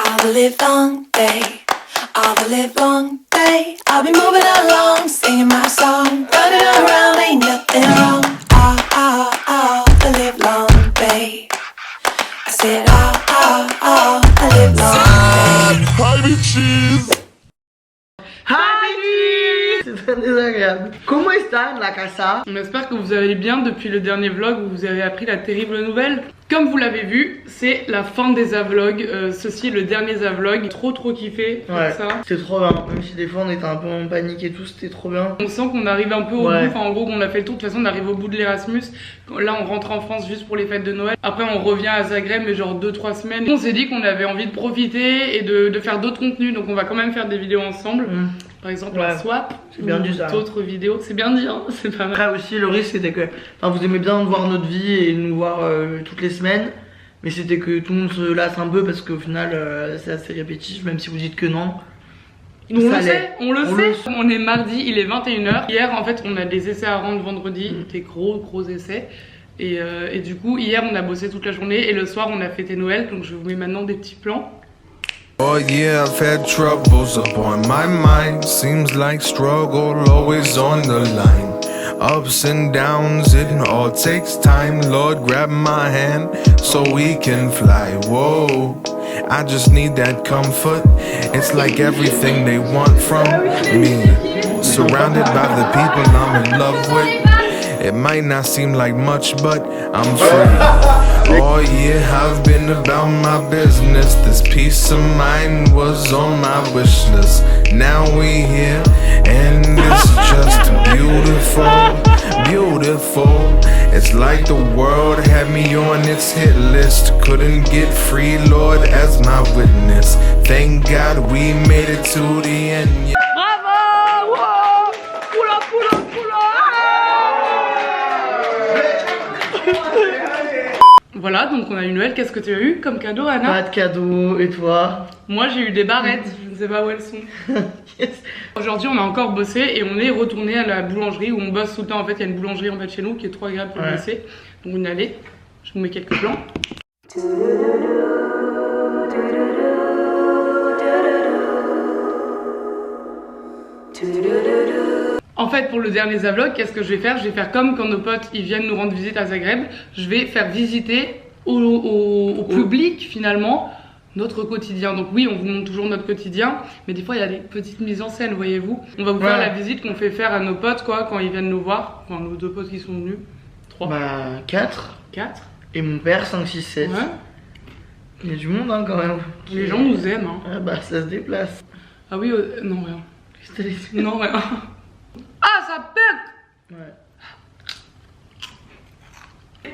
all the live long day, all the live long day. I'll be moving along, singing my song, running around, ain't nothing wrong. All the live long day. I said all the live long day. Hi bitches! C'est très désagréable. Comment están la casa? On espère que vous allez bien depuis le dernier vlog où vous avez appris la terrible nouvelle. Comme vous l'avez vu, c'est la fin des avlogs. Ceci est le dernier zavlog. Trop kiffé. Ouais, ça. c'était trop bien. Même si des fois on était un peu en panique et tout, c'était trop bien. On sent qu'on arrive un peu au bout. Enfin, en gros, on a fait le tour. De toute façon, on arrive au bout de l'Erasmus. Là, on rentre en France juste pour les fêtes de Noël. Après, on revient à Zagreb, mais genre 2-3 semaines. On s'est dit qu'on avait envie de profiter et de faire d'autres contenus. Donc, on va quand même faire des vidéos ensemble. Par exemple, la swap. C'est bien dit ça. D'autres vidéos. C'est bien dit, hein. C'est pas mal. Après aussi, le risque c'était que vous aimez bien voir notre vie et nous voir toutes les semaines. Mais c'était que tout le monde se lasse un peu parce qu'au final, c'est assez répétitif, même si vous dites que non. On le sait. On est mardi, il est 21h. Hier, en fait, on a des essais à rendre vendredi. Des gros essais. Et du coup, hier, on a bossé toute la journée. Et le soir, on a fêté Noël. Donc, je vous mets maintenant des petits plans. Oh yeah, I've had troubles up on my mind. Seems like struggle always on the line. Ups and downs, it all takes time. Lord, grab my hand so we can fly. Whoa, I just need that comfort. It's like everything they want from me. Surrounded by the people I'm in love with. It might not seem like much, but I'm free. Oh yeah, I've been about my business. This peace of mind was on my wish list. Now we here, and it's just beautiful, beautiful. It's like the world had me on its hit list. Couldn't get free, Lord, as my witness. Thank God we made it to the end. Yeah. Voilà, donc on a eu Noël. Qu'est-ce que tu as eu comme cadeau, Anna? Pas de cadeau, et toi? Moi j'ai eu des barrettes, je ne sais pas où elles sont. Yes. Aujourd'hui on a encore bossé et on est retourné à la boulangerie où on bosse tout le temps. En fait il y a une boulangerie en bas de chez nous qui est trop agréable pour bosser. Donc on est allé, je vous mets quelques plans. En fait, pour le dernier vlog, qu'est-ce que je vais faire? Je vais faire comme quand nos potes ils viennent nous rendre visite à Zagreb. Je vais faire visiter au public finalement notre quotidien. Donc oui, on vous montre toujours notre quotidien, mais des fois il y a des petites mises en scène, voyez-vous. On va vous faire la visite qu'on fait faire à nos potes quoi quand ils viennent nous voir. Enfin, nos 2 potes qui sont venus. 3. Bah 4. 4. Et mon père 5, 6, 7. Ouais. Il y a du monde hein, quand même. Les gens nous aiment. Hein. Ah bah ça se déplace. Ah oui, non rien. Non rien. Ah ça pète.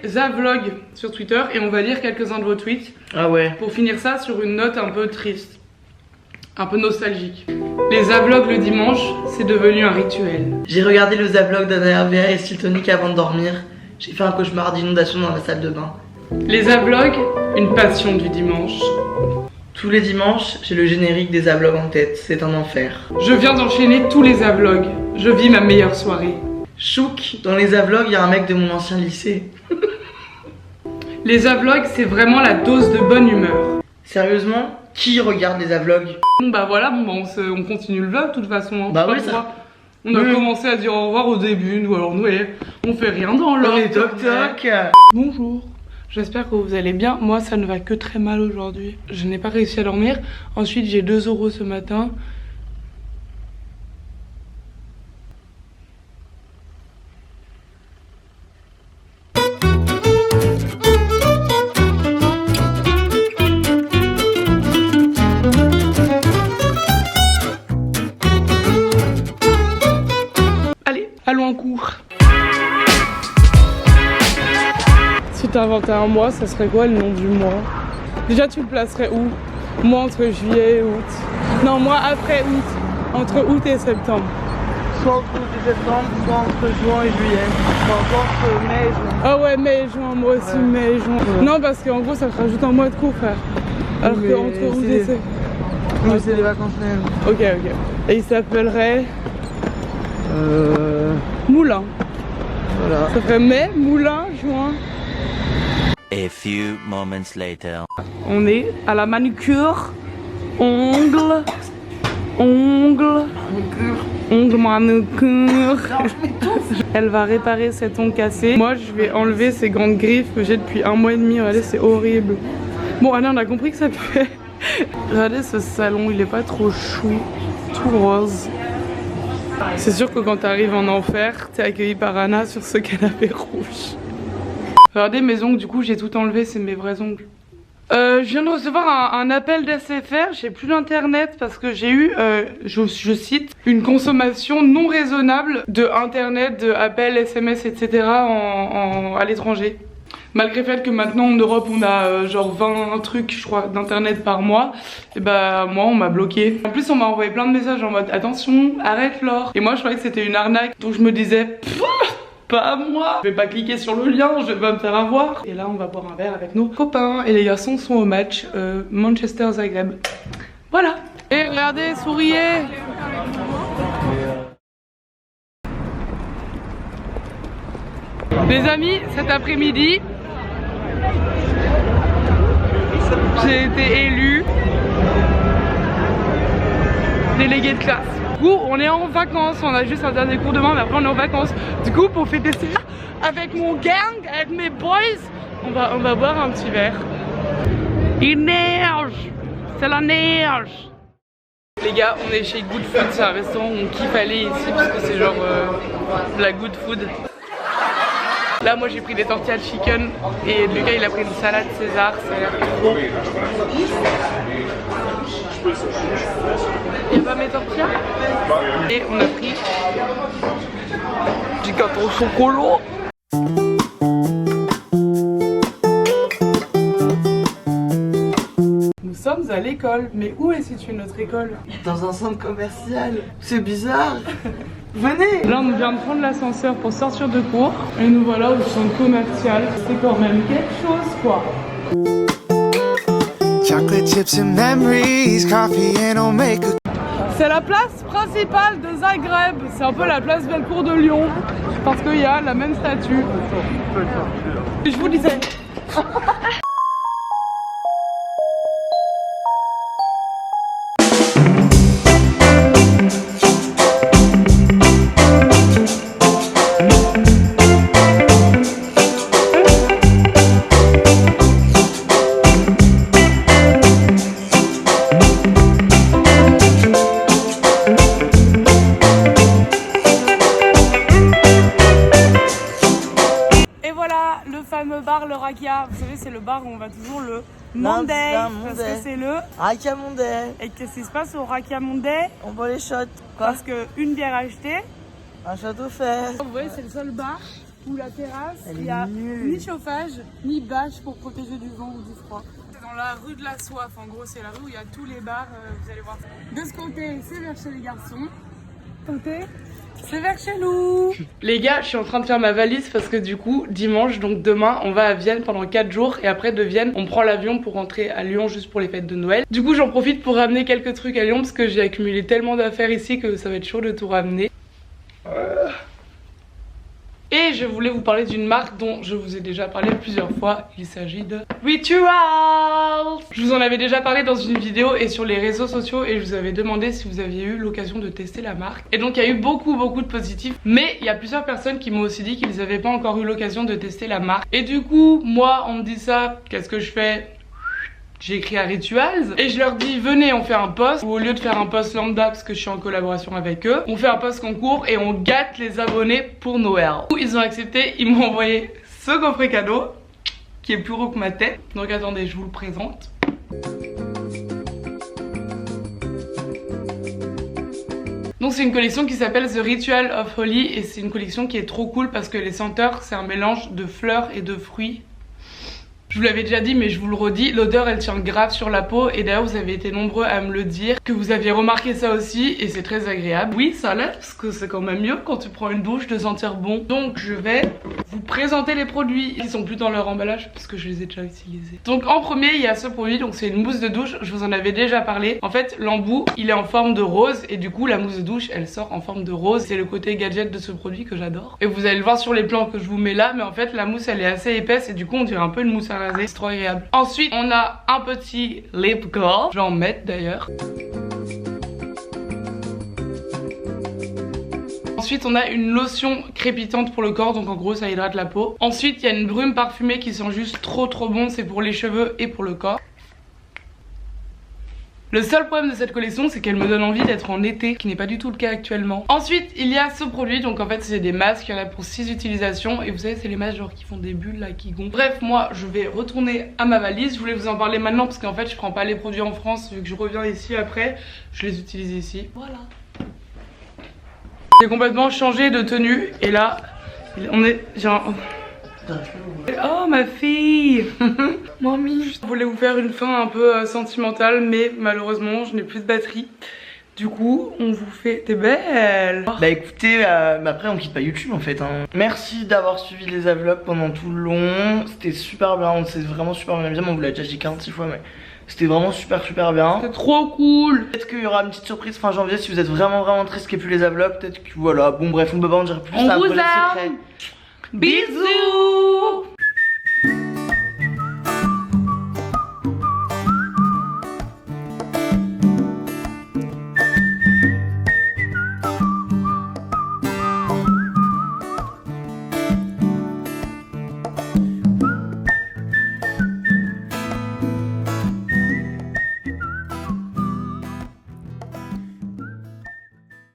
Zavlog sur Twitter et on va lire quelques-uns de vos tweets. Ah ouais. Pour finir ça sur une note un peu triste, un peu nostalgique. Les zavlogs le dimanche, c'est devenu un rituel. J'ai regardé le zavlog d'Anna RVR et Stiltonic avant de dormir. J'ai fait un cauchemar d'inondation dans la salle de bain. Les zavlogs, une passion du dimanche. Tous les dimanches, j'ai le générique des zavlogs en tête, c'est un enfer. Je viens d'enchaîner tous les zavlogs. Je vis ma meilleure soirée. Chouk. Dans les zavlogs, il y a un mec de mon ancien lycée. Les zavlogs, c'est vraiment la dose de bonne humeur. Sérieusement, qui regarde les zavlogs? Bon bah voilà, on continue le vlog de toute façon. Hein. Bah oui, ça. On a commencé à dire au revoir au début, nous alors nous, on fait rien dans l'ordre. On est toc toc. Bonjour. J'espère que vous allez bien. Moi, ça ne va que très mal aujourd'hui. Je n'ai pas réussi à dormir. Ensuite, j'ai 2 euros ce matin. Allez, allons en cours. Si t'inventais un mois, ça serait quoi le nom du mois? Déjà tu le placerais où? Moi entre juillet et août. Non, moi après août. Entre août et septembre. Soit entre août et septembre, soit entre juin et juillet. Soit encore entre mai et juin. Ah ouais, mai et juin, moi aussi mai et juin. Non parce qu'en gros ça te rajoute un mois de cours frère. Alors que entre août et septembre. Mais c'est les vacances même. Ok. Et il s'appellerait Moulin. Voilà. Ça ferait mai, Moulin, juin. A few moments later. On est à la manucure Ongle. Ongle manucure. Elle va réparer cet ongle cassé. Moi je vais enlever ces grandes griffes que j'ai depuis 1 mois et demi. Regardez, c'est horrible. Bon, Anna, on a compris que ça puait. Regardez ce salon, il est pas trop chou, tout rose. C'est sûr que quand t'arrives en enfer, t'es accueilli par Anna sur ce canapé rouge. Regardez mes ongles, du coup j'ai tout enlevé, c'est mes vrais ongles. Je viens de recevoir un appel d'SFR, j'ai plus d'internet parce que j'ai eu, je cite, une consommation non raisonnable de internet, de appels, SMS, etc. à l'étranger. Malgré le fait que maintenant en Europe on a genre 20 trucs je crois d'internet par mois, et bah moi on m'a bloqué. En plus on m'a envoyé plein de messages en mode attention, arrête Laure. Et moi je croyais que c'était une arnaque, donc je me disais pas moi, je vais pas cliquer sur le lien, je vais pas me faire avoir. Et là on va boire un verre avec nos copains et les garçons sont au match Manchester-Zagreb. Voilà. Et regardez, souriez. Les amis, cet après-midi, j'ai été élue déléguée de classe. Du coup, on est en vacances, on a juste un dernier cours demain, mais après on est en vacances. Du coup, pour fêter ça, avec mon gang, avec mes boys, on va boire un petit verre. Il neige, c'est la neige. Les gars, on est chez Good Food, c'est un restaurant où on kiffe aller ici parce que c'est genre de la good food. Là moi j'ai pris des tortillas de chicken et Lucas il a pris une salade César, ça a l'air trop. Il y a pas mes tortillas. Et on a pris du gâteau au chocolat. Nous sommes à l'école, mais où est située notre école? Dans un centre commercial. C'est bizarre. Venez. Là on vient de prendre l'ascenseur pour sortir de cours et nous voilà au centre commercial. C'est quand même quelque chose quoi. Chocolate chips and memories, coffee and omega. C'est la place principale de Zagreb. C'est un peu la place Bellecour de Lyon parce qu'il y a la même statue. Et je vous disais. Le Rakia, vous savez c'est le bar où on va toujours le Monday, parce que c'est le Rakia Monday. Et qu'est-ce qui se passe au Rakia Monday? On boit les shots. Quoi? Parce que une bière achetée, un shot offert. Vous voyez c'est le seul bar où la terrasse, elle il y a nulle. ni chauffage, ni bâche pour protéger du vent ou du froid. C'est dans la rue de la Soif, en gros c'est la rue où il y a tous les bars, vous allez voir. De ce côté c'est vers chez les garçons, côté c'est vers chez nous. Les gars, je suis en train de faire ma valise parce que du coup, dimanche, donc demain, on va à Vienne pendant 4 jours. Et après de Vienne, on prend l'avion pour rentrer à Lyon juste pour les fêtes de Noël. Du coup, j'en profite pour ramener quelques trucs à Lyon parce que j'ai accumulé tellement d'affaires ici que ça va être chaud de tout ramener. Et je voulais vous parler d'une marque dont je vous ai déjà parlé plusieurs fois. Il s'agit de Rituals. Je vous en avais déjà parlé dans une vidéo et sur les réseaux sociaux et je vous avais demandé si vous aviez eu l'occasion de tester la marque. Et donc il y a eu beaucoup de positifs. Mais il y a plusieurs personnes qui m'ont aussi dit qu'ils n'avaient pas encore eu l'occasion de tester la marque. Et du coup, moi, on me dit ça, qu'est-ce que je fais? J'ai écrit à Rituals et je leur dis venez on fait un post, ou au lieu de faire un post lambda parce que je suis en collaboration avec eux, on fait un post concours et on gâte les abonnés pour Noël. Ils ont accepté, ils m'ont envoyé ce coffret cadeau qui est plus gros que ma tête. Donc attendez, je vous le présente. Donc c'est une collection qui s'appelle The Ritual of Holly et c'est une collection qui est trop cool parce que les senteurs c'est un mélange de fleurs et de fruits. Je vous l'avais déjà dit mais je vous le redis, l'odeur elle tient grave sur la peau et d'ailleurs vous avez été nombreux à me le dire que vous aviez remarqué ça aussi et c'est très agréable. Oui ça l'est parce que c'est quand même mieux quand tu prends une douche de sentir bon. Donc je vais vous présenter les produits qui sont plus dans leur emballage parce que je les ai déjà utilisés. Donc en premier il y a ce produit, donc c'est une mousse de douche, je vous en avais déjà parlé. En fait l'embout il est en forme de rose et du coup la mousse de douche elle sort en forme de rose. C'est le côté gadget de ce produit que j'adore. Et vous allez le voir sur les plans que je vous mets là mais en fait la mousse elle est assez épaisse et du coup on dirait un peu une mousse à raser, c'est trop agréable. Ensuite, on a un petit lip gloss. Je vais en mettre d'ailleurs. Ensuite, on a une lotion crépitante pour le corps, donc en gros, ça hydrate la peau. Ensuite, il y a une brume parfumée qui sent juste trop bon, c'est pour les cheveux et pour le corps. Le seul problème de cette collection, c'est qu'elle me donne envie d'être en été, qui n'est pas du tout le cas actuellement. Ensuite, il y a ce produit, donc en fait, c'est des masques, il y en a pour 6 utilisations. Et vous savez, c'est les masques genre qui font des bulles là, qui gonflent. Bref, moi, je vais retourner à ma valise. Je voulais vous en parler maintenant parce qu'en fait, je prends pas les produits en France, vu que je reviens ici après. Je les utilise ici. Voilà. J'ai complètement changé de tenue et là, on est genre... Oh ma fille. Mamie. Je voulais vous faire une fin un peu sentimentale, mais malheureusement je n'ai plus de batterie. Du coup on vous fait des belles. Bah écoutez, mais après on quitte pas YouTube en fait hein. Merci d'avoir suivi les vlogs pendant tout le long. C'était super bien, on s'est vraiment super bien amusé. On vous l'a déjà dit 46 fois mais c'était vraiment super bien. C'est trop cool. Peut-être qu'il y aura une petite surprise fin janvier si vous êtes vraiment triste qu'il n'y ait plus les vlogs. Peut-être que voilà, bon bref on peut pas en dire plus. On ça vous brûle le aime. secret. Bisous.